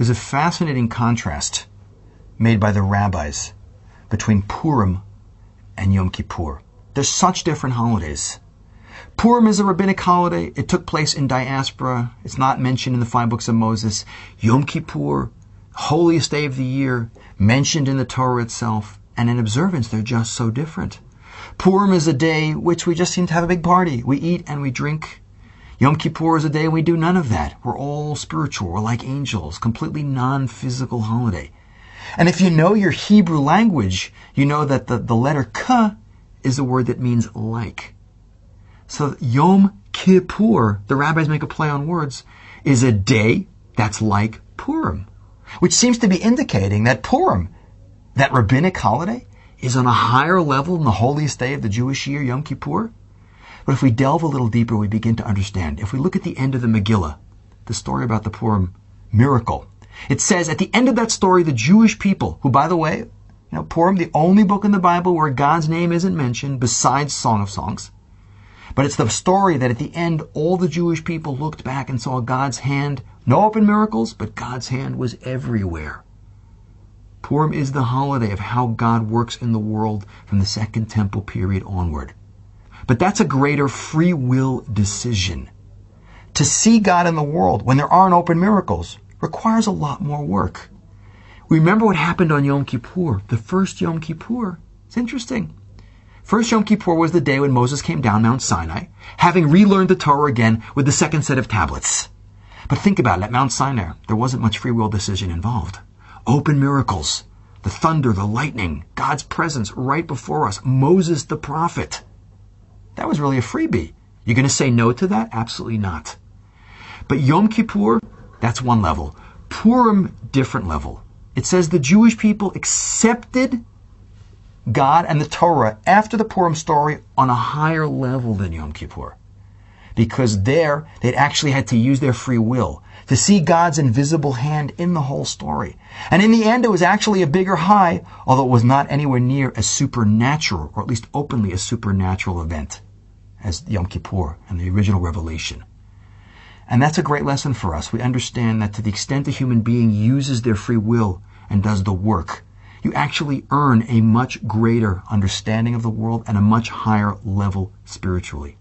There's a fascinating contrast made by the rabbis between Purim and Yom Kippur. They're such different holidays. Purim is a rabbinic holiday. It took place in diaspora. It's not mentioned in the 5 books of Moses. Yom Kippur, holiest day of the year, mentioned in the Torah itself. And in observance, they're just so different. Purim is a day which we just seem to have a big party. We eat and we drink. Yom Kippur is a day we do none of that. We're all spiritual. We're like angels. Completely non-physical holiday. And if you know your Hebrew language, you know that the letter K is a word that means like. So Yom Kippur, the rabbis make a play on words, is a day that's like Purim, which seems to be indicating that Purim, that rabbinic holiday, is on a higher level than the holiest day of the Jewish year, Yom Kippur. But if we delve a little deeper, we begin to understand. If we look at the end of the Megillah, the story about the Purim miracle, it says at the end of that story, the Jewish people, who, by the way, Purim, the only book in the Bible where God's name isn't mentioned besides Song of Songs, but it's the story that at the end, all the Jewish people looked back and saw God's hand, no open miracles, but God's hand was everywhere. Purim is the holiday of how God works in the world from the Second Temple period onward. But that's a greater free will decision. To see God in the world when there aren't open miracles requires a lot more work. Remember what happened on Yom Kippur, the first Yom Kippur. It's interesting. First Yom Kippur was the day when Moses came down Mount Sinai, having relearned the Torah again with the second set of tablets. But think about it, at Mount Sinai, there wasn't much free will decision involved. Open miracles, the thunder, the lightning, God's presence right before us, Moses the prophet. That was really a freebie. You're going to say no to that? Absolutely not. But Yom Kippur, that's one level. Purim, different level. It says the Jewish people accepted God and the Torah after the Purim story on a higher level than Yom Kippur. Because there, they'd actually had to use their free will to see God's invisible hand in the whole story. And in the end, it was actually a bigger high, although it was not anywhere near as supernatural, or at least openly a supernatural event as Yom Kippur and the original revelation. And that's a great lesson for us. We understand that to the extent a human being uses their free will and does the work, you actually earn a much greater understanding of the world and a much higher level spiritually.